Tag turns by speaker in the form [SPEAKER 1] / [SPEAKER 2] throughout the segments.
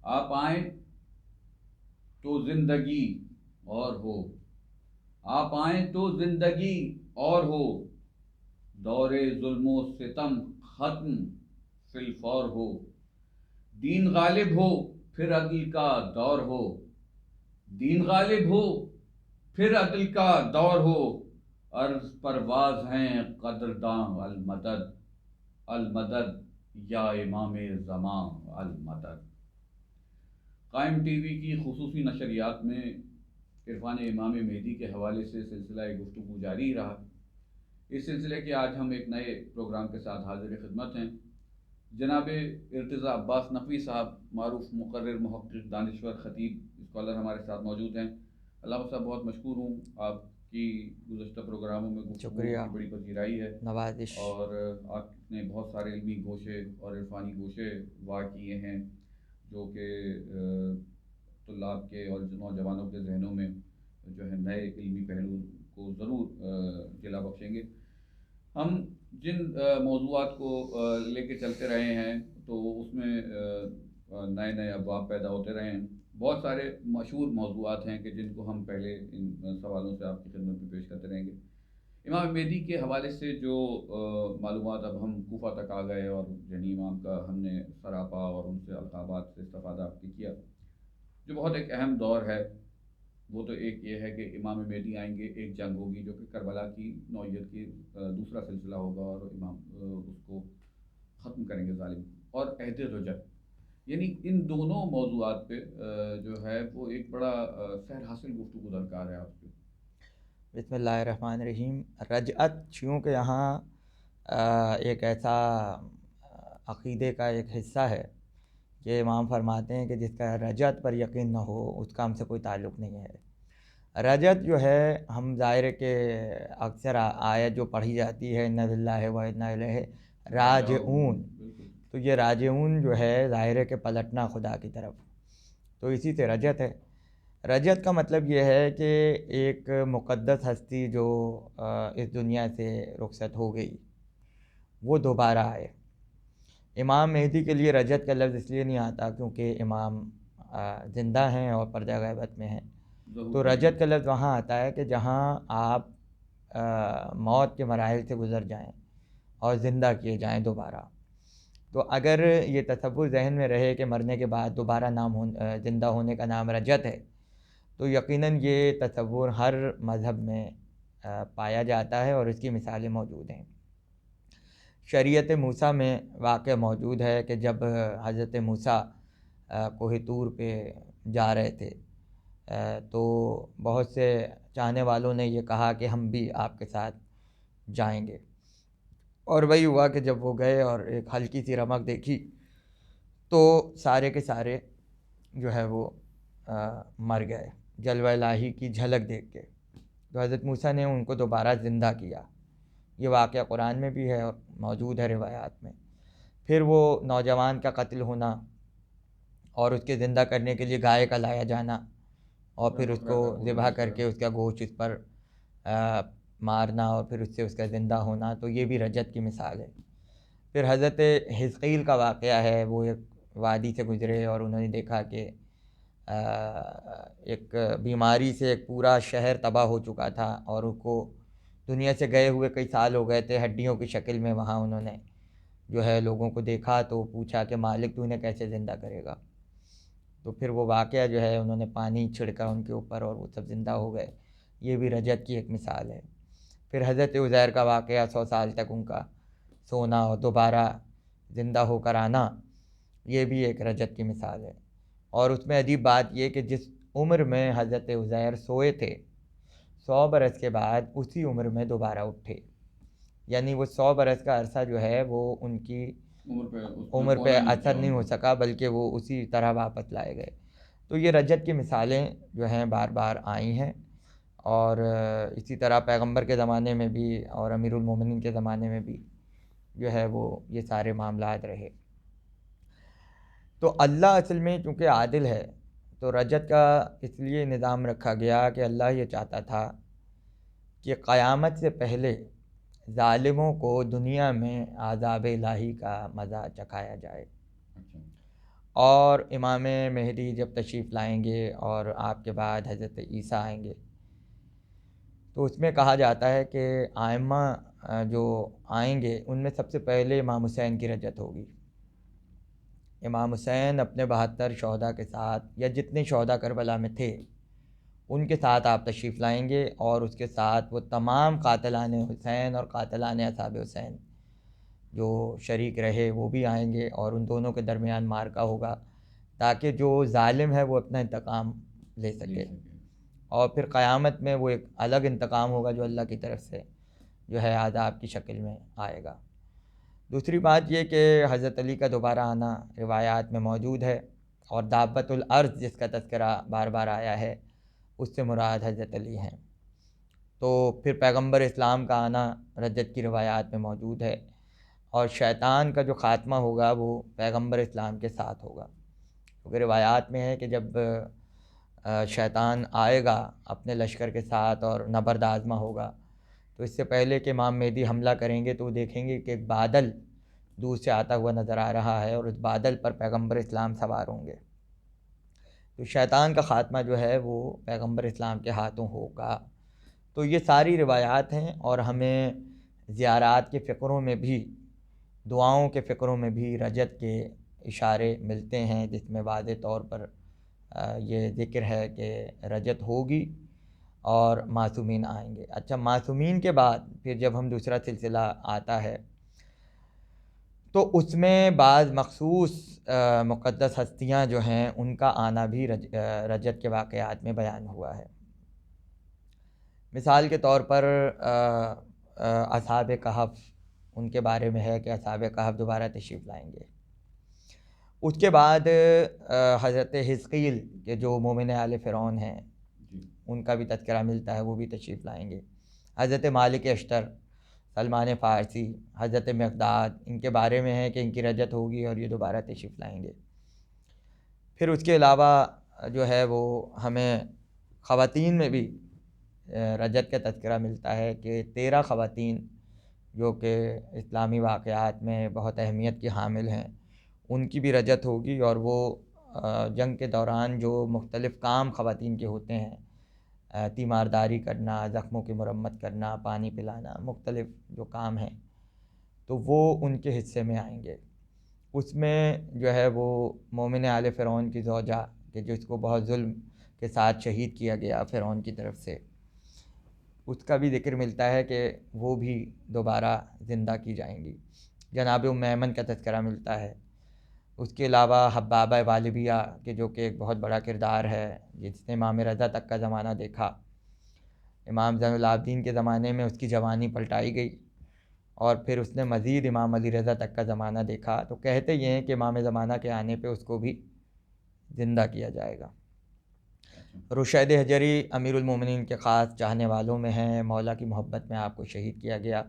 [SPEAKER 1] آپ آئیں تو زندگی اور ہو، آپ آئیں تو زندگی اور ہو، دور ظلم و ستم ختم فی الفور ہو، دین غالب ہو پھر عدل کا دور ہو، دین غالب ہو پھر عدل کا دور ہو، عرض پرواز ہیں قدرداں المدد، المدد یا امام زمان المدد۔ قائم ٹی وی کی خصوصی نشریات میں عرفان امام مہدی کے حوالے سے سلسلہ گفتگو جاری رہا۔ اس سلسلے کے آج ہم ایک نئے پروگرام کے ساتھ حاضر خدمت ہیں۔ جناب ارتضیٰ عباس نقوی صاحب، معروف مقرر، محقق، دانشور، خطیب، اسکالر ہمارے ساتھ موجود ہیں۔ علامہ صاحب، بہت مشکور ہوں، آپ کی گزشتہ پروگراموں میں گفتگو
[SPEAKER 2] شکریہ،
[SPEAKER 1] کی بڑی پذیرائی ہے،
[SPEAKER 2] نوازش۔
[SPEAKER 1] اور آپ نے بہت سارے علمی گوشے اور عرفانی گوشے واہ کیے ہیں جو کہ طلاب کے اور نوجوانوں کے ذہنوں میں جو ہے نئے علمی پہلو کو ضرور جلا بخشیں گے۔ ہم جن موضوعات کو لے کے چلتے رہے ہیں تو اس میں نئے نئے ابواب پیدا ہوتے رہے ہیں۔ بہت سارے مشہور موضوعات ہیں کہ جن کو ہم پہلے ان سوالوں سے آپ کی خدمت میں پیش کرتے رہیں گے۔ امام مہدی کے حوالے سے جو معلومات، اب ہم کوفہ تک آ گئے اور یعنی امام کا ہم نے سراپا اور ان سے القابات سے استفادہ آپ نے کیا۔ جو بہت ایک اہم دور ہے وہ تو ایک یہ ہے کہ امام مہدی آئیں گے، ایک جنگ ہوگی جو کہ کربلا کی نوعیت کی دوسرا سلسلہ ہوگا، اور امام اس کو ختم کریں گے ظالم، اور عہد رجب، یعنی ان دونوں موضوعات پہ جو ہے وہ ایک بڑا سیر حاصل گفتگو درکار ہے آپ کی۔
[SPEAKER 2] بسم اللہ الرحمن الرحیم۔ رجعت چونکہ یہاں ایک ایسا عقیدے کا ایک حصہ ہے کہ امام فرماتے ہیں کہ جس کا رجعت پر یقین نہ ہو اس کا ہم سے کوئی تعلق نہیں ہے۔ رجعت جو ہے، ہم ظاہر کہ اکثر آیت جو پڑھی جاتی ہے اِنَّ لِلَّهِ وَإِنَّا إِلَيْهِ راجعون،
[SPEAKER 1] بالکل۔
[SPEAKER 2] تو یہ راجعون جو ہے ظاہر ہے کہ پلٹنا خدا کی طرف، تو اسی سے رجعت ہے۔ رجعت کا مطلب یہ ہے کہ ایک مقدس ہستی جو اس دنیا سے رخصت ہو گئی وہ دوبارہ آئے۔ امام مہدی کے لیے رجعت کا لفظ اس لیے نہیں آتا کیونکہ امام زندہ ہیں اور پردہ غیبت میں ہیں، تو رجعت کا لفظ وہاں آتا ہے کہ جہاں آپ موت کے مراحل سے گزر جائیں اور زندہ کیے جائیں دوبارہ۔ تو اگر یہ تصور ذہن میں رہے کہ مرنے کے بعد دوبارہ زندہ ہونے کا نام رجعت ہے، تو یقیناً یہ تصور ہر مذہب میں پایا جاتا ہے اور اس کی مثالیں موجود ہیں۔ شریعت موسیٰ میں واقعہ موجود ہے کہ جب حضرت موسیٰ کوہ طور پہ جا رہے تھے تو بہت سے چاہنے والوں نے یہ کہا کہ ہم بھی آپ کے ساتھ جائیں گے، اور وہی ہوا کہ جب وہ گئے اور ایک ہلکی سی رمق دیکھی تو سارے کے سارے جو ہے وہ مر گئے جلوہ الہی کی جھلک دیکھ کے۔ تو حضرت موسیٰ نے ان کو دوبارہ زندہ کیا، یہ واقعہ قرآن میں بھی ہے اور موجود ہے روایات میں۔ پھر وہ نوجوان کا قتل ہونا اور اس کے زندہ کرنے کے لیے گائے کا لایا جانا اور پھر اس کو ذبح کر کے اس کا گوشت اس پر مارنا اور پھر اس سے اس کا زندہ ہونا، تو یہ بھی رجعت کی مثال ہے۔ پھر حضرت حزقیل کا واقعہ ہے، وہ ایک وادی سے گزرے اور انہوں نے دیکھا کہ ایک بیماری سے ایک پورا شہر تباہ ہو چکا تھا اور اس کو دنیا سے گئے ہوئے کئی سال ہو گئے تھے، ہڈیوں کی شکل میں وہاں انہوں نے جو ہے لوگوں کو دیکھا تو پوچھا کہ مالک تو انہیں کیسے زندہ کرے گا، تو پھر وہ واقعہ جو ہے انہوں نے پانی چھڑکا ان کے اوپر اور وہ سب زندہ ہو گئے، یہ بھی رجعت کی ایک مثال ہے۔ پھر حضرت عزیر کا واقعہ، 100 سال تک ان کا سونا اور دوبارہ زندہ ہو کر آنا، یہ بھی ایک رجعت کی مثال ہے۔ اور اس میں عجیب بات یہ کہ جس عمر میں حضرت عزیر سوئے تھے 100 برس کے بعد اسی عمر میں دوبارہ اٹھے، یعنی وہ 100 برس کا عرصہ جو ہے وہ ان کی عمر پہ اثر نہیں ہو سکا بلکہ وہ اسی طرح واپس لائے گئے۔ تو یہ رجعت کی مثالیں جو ہیں بار بار آئی ہیں، اور اسی طرح پیغمبر کے زمانے میں بھی اور امیر المومنین کے زمانے میں بھی جو ہے وہ یہ سارے معاملات رہے۔ تو اللہ اصل میں چونکہ عادل ہے تو رجعت کا اس لیے نظام رکھا گیا کہ اللہ یہ چاہتا تھا کہ قیامت سے پہلے ظالموں کو دنیا میں عذاب الہی کا مزہ چکھایا جائے، اور امام مہدی جب تشریف لائیں گے اور آپ کے بعد حضرت عیسیٰ آئیں گے، تو اس میں کہا جاتا ہے کہ آئمہ جو آئیں گے ان میں سب سے پہلے امام حسین کی رجعت ہوگی۔ امام حسین اپنے 72 شہداء کے ساتھ، یا جتنے شہداء کربلا میں تھے ان کے ساتھ آپ تشریف لائیں گے، اور اس کے ساتھ وہ تمام قاتلان حسین اور قاتلان اصحاب حسین جو شریک رہے وہ بھی آئیں گے، اور ان دونوں کے درمیان معرکہ ہوگا تاکہ جو ظالم ہے وہ اپنا انتقام لے سکے، اور پھر قیامت میں وہ ایک الگ انتقام ہوگا جو اللہ کی طرف سے جو ہے عذاب کی شکل میں آئے گا۔ دوسری بات یہ کہ حضرت علی کا دوبارہ آنا روایات میں موجود ہے، اور دابت الارض جس کا تذکرہ بار بار آیا ہے اس سے مراد حضرت علی ہیں۔ تو پھر پیغمبر اسلام کا آنا رجت کی روایات میں موجود ہے، اور شیطان کا جو خاتمہ ہوگا وہ پیغمبر اسلام کے ساتھ ہوگا، کیونکہ روایات میں ہے کہ جب شیطان آئے گا اپنے لشکر کے ساتھ اور نبرد آزما ہوگا، تو اس سے پہلے کہ امام مہدی حملہ کریں گے تو وہ دیکھیں گے کہ ایک بادل دور سے آتا ہوا نظر آ رہا ہے، اور اس بادل پر پیغمبر اسلام سوار ہوں گے۔ تو شیطان کا خاتمہ جو ہے وہ پیغمبر اسلام کے ہاتھوں ہوگا۔ تو یہ ساری روایات ہیں، اور ہمیں زیارات کے فقروں میں بھی، دعاؤں کے فقروں میں بھی رجت کے اشارے ملتے ہیں، جس میں واضح طور پر یہ ذکر ہے کہ رجت ہوگی اور معصومین آئیں گے۔ اچھا، معصومین کے بعد پھر جب ہم دوسرا سلسلہ آتا ہے تو اس میں بعض مخصوص مقدس ہستیاں جو ہیں ان کا آنا بھی رجت کے واقعات میں بیان ہوا ہے۔ مثال کے طور پر اصحاب کہف، ان کے بارے میں ہے کہ اصحاب کہف دوبارہ تشریف لائیں گے۔ اس کے بعد حضرت حزقیل کے جو مومن آل فرعون ہیں ان کا بھی تذکرہ ملتا ہے، وہ بھی تشریف لائیں گے۔ حضرت مالک اشتر، سلمان فارسی، حضرت مقداد، ان کے بارے میں ہے کہ ان کی رجت ہوگی اور یہ دوبارہ تشریف لائیں گے۔ پھر اس کے علاوہ جو ہے وہ ہمیں خواتین میں بھی رجت کا تذکرہ ملتا ہے کہ 13 خواتین جو کہ اسلامی واقعات میں بہت اہمیت کی حامل ہیں ان کی بھی رجت ہوگی، اور وہ جنگ کے دوران جو مختلف کام خواتین کے ہوتے ہیں، تیمارداری کرنا، زخموں کی مرمت کرنا، پانی پلانا، مختلف جو کام ہیں، تو وہ ان کے حصے میں آئیں گے۔ اس میں جو ہے وہ مومن آل فرعون کی زوجہ کہ جس کو بہت ظلم کے ساتھ شہید کیا گیا فرعون کی طرف سے، اس کا بھی ذکر ملتا ہے کہ وہ بھی دوبارہ زندہ کی جائیں گی۔ جناب ام ایمن کا تذکرہ ملتا ہے۔ اس کے علاوہ حبابہ والبیہ کہ جو کہ ایک بہت بڑا کردار ہے، جس نے امام رضا تک کا زمانہ دیکھا۔ امام زین العابدین کے زمانے میں اس کی جوانی پلٹائی گئی، اور پھر اس نے مزید امام علی رضا تک کا زمانہ دیکھا، تو کہتے یہ ہیں کہ امام زمانہ کے آنے پہ اس کو بھی زندہ کیا جائے گا۔ رشید حجری امیر المومنین کے خاص چاہنے والوں میں ہیں، مولا کی محبت میں آپ کو شہید کیا گیا۔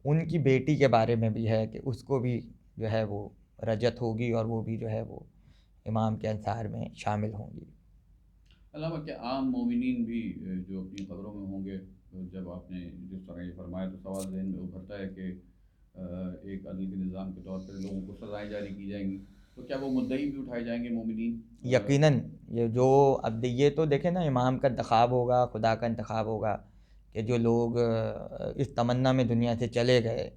[SPEAKER 2] ان کی بیٹی کے بارے میں بھی ہے کہ اس کو بھی جو ہے وہ رجت ہوگی، اور وہ بھی جو ہے وہ امام کے انصار میں شامل ہوں گی۔
[SPEAKER 1] علامہ کہ عام مومنین بھی جو اپنی قبروں میں ہوں گے، جب آپ نے جس طرح یہ فرمایا تو سوال ذہن میں ابھرتا ہے کہ ایک عدل کے نظام کے طور پر لوگوں کو سزائیں جاری کی جائیں گی، تو کیا وہ مدعی بھی اٹھائے جائیں گے مومنین؟
[SPEAKER 2] یقیناً یہ جو اب یہ تو دیکھیں نا، امام کا انتخاب ہوگا، خدا کا انتخاب ہوگا کہ جو لوگ اس تمنا میں دنیا سے چلے گئے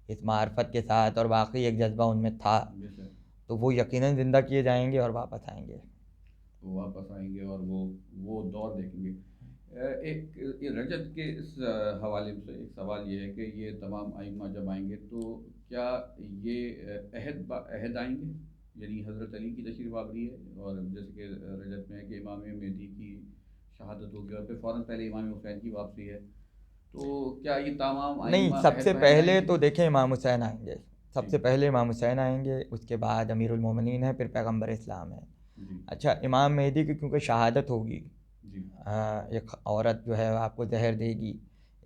[SPEAKER 2] اس معرفت کے ساتھ، اور واقعی ایک جذبہ ان میں تھا، تو وہ یقیناً زندہ کیے جائیں گے اور واپس آئیں گے۔
[SPEAKER 1] وہ واپس آئیں گے اور وہ دور دیکھیں گے۔ ایک رجت کے اس حوالے سے ایک سوال یہ ہے کہ یہ تمام ائمہ جب آئیں گے تو کیا یہ عہد آئیں گے؟ یعنی حضرت علی کی تشریف آوری ہے، اور جیسے کہ رجت میں ہے کہ امام مہدی کی شہادت ہوگی، اور پھر فوراً پہلے امام حسین کی واپسی ہے، تو کیا یہ تمام ائمہ
[SPEAKER 2] نہیں، سب سے
[SPEAKER 1] عہد
[SPEAKER 2] پہلے
[SPEAKER 1] آئیں گے؟
[SPEAKER 2] تو دیکھیں امام حسین آئیں گے، سب سے پہلے امام حسین آئیں گے، اس کے بعد امیر المومنین ہے، پھر پیغمبر اسلام ہے۔ اچھا، امام مہدی کی کیونکہ شہادت ہوگی، ایک عورت جو ہے آپ کو زہر دے گی،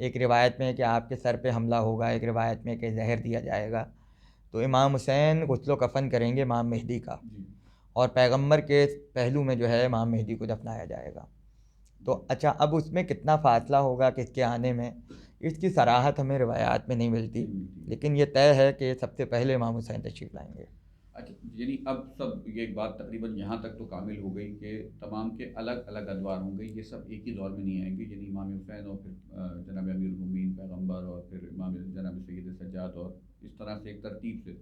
[SPEAKER 2] ایک روایت میں ہے کہ آپ کے سر پہ حملہ ہوگا، ایک روایت میں کہ زہر دیا جائے گا، تو امام حسین غسل و کفن کریں گے امام مہدی کا، اور پیغمبر کے پہلو میں جو ہے امام مہدی کو دفنایا جائے گا۔ تو اچھا، اب اس میں کتنا فاصلہ ہوگا کس کے آنے میں، اس کی صراحت ہمیں روایات میں نہیں ملتی، لیکن یہ طے ہے کہ سب سے پہلے امام حسین تشریف لائیں گے۔
[SPEAKER 1] اچھا، یعنی اب سب یہ ایک بات تقریباً یہاں تک تو کامل ہو گئی کہ تمام کے الگ الگ ادوار ہوں گے، یہ سب ایک ہی دور میں نہیں آئیں گے، یعنی امام حسین اور پھر جناب امیر المومنین پیغمبر اور پھر امام جناب سید سجاد، اور اس طرح سے ایک ترتیب سے۔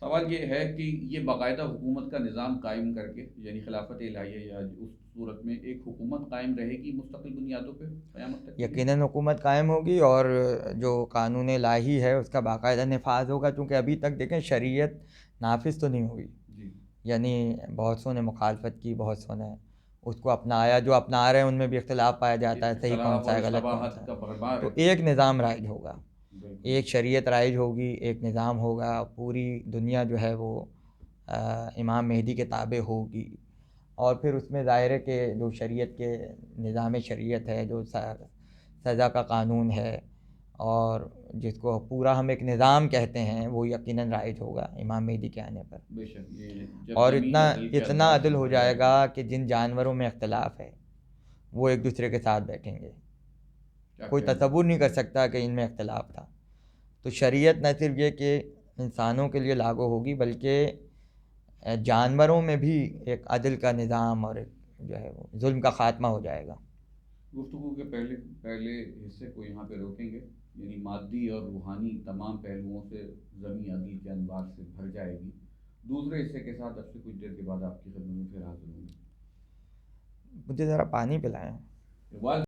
[SPEAKER 1] سوال یہ ہے کہ یہ باقاعدہ حکومت کا نظام قائم کر کے، یعنی خلافت الہیہ یا اس صورت میں ایک حکومت قائم رہے گی مستقل بنیادوں پہ قیامت تک کے لیے؟
[SPEAKER 2] یقیناً حکومت قائم ہوگی، اور جو قانون الہی ہے اس کا باقاعدہ نفاذ ہوگا، کیونکہ ابھی تک دیکھیں شریعت نافذ تو نہیں ہوئی،
[SPEAKER 1] جی
[SPEAKER 2] یعنی بہت سو نے مخالفت کی، بہت سو نے اس کو اپنایا، جو اپنا رہے ہیں ان میں بھی اختلاف پایا جاتا ہے، صحیح کون
[SPEAKER 1] اختلاف
[SPEAKER 2] سا
[SPEAKER 1] اور
[SPEAKER 2] ہے غلط کون
[SPEAKER 1] اشتباہات
[SPEAKER 2] سا
[SPEAKER 1] کا
[SPEAKER 2] ہے۔
[SPEAKER 1] بھرمار
[SPEAKER 2] تو
[SPEAKER 1] ہے۔
[SPEAKER 2] ایک نظام رائج ہوگا،
[SPEAKER 1] بالکل
[SPEAKER 2] ایک شریعت رائج ہوگی، ایک نظام ہوگا، پوری دنیا جو ہے وہ امام مہدی کے تابع ہوگی، اور پھر اس میں ظاہر ہے کہ جو شریعت کے نظام شریعت ہے، جو سزا کا قانون ہے، اور جس کو پورا ہم ایک نظام کہتے ہیں، وہ یقیناً رائج ہوگا امام مہدی کے آنے پر،
[SPEAKER 1] بے شک، یہ جب
[SPEAKER 2] اور
[SPEAKER 1] زمین
[SPEAKER 2] اتنا
[SPEAKER 1] عدل کے
[SPEAKER 2] اتنا
[SPEAKER 1] انوار سے
[SPEAKER 2] عدل ہو
[SPEAKER 1] بھر
[SPEAKER 2] جائے
[SPEAKER 1] جائے
[SPEAKER 2] گا
[SPEAKER 1] گی۔
[SPEAKER 2] کہ جن جانوروں میں اختلاف ہے وہ ایک دوسرے کے ساتھ بیٹھیں گے،
[SPEAKER 1] کیا
[SPEAKER 2] کوئی
[SPEAKER 1] کہنے
[SPEAKER 2] تصور نہیں کر سکتا کہ ان میں اختلاف تھا۔ تو شریعت نہ صرف یہ کہ انسانوں کے لیے لاگو ہوگی، بلکہ جانوروں میں بھی ایک عدل کا نظام اور ایک جو ہے وہ ظلم کا خاتمہ ہو جائے گا۔
[SPEAKER 1] گفتگو کے پہلے حصے کو یہاں پہ روکیں گے، یعنی مادی اور روحانی تمام پہلوؤں سے زمین عدل کے انوار سے بھر جائے گی۔ دوسرے حصے کے ساتھ اب سے کچھ دیر کے بعد آپ کی خدمت میں پھر حاضر ہوں
[SPEAKER 2] مجھے ذرا پانی پلائیں۔
[SPEAKER 1] گے۔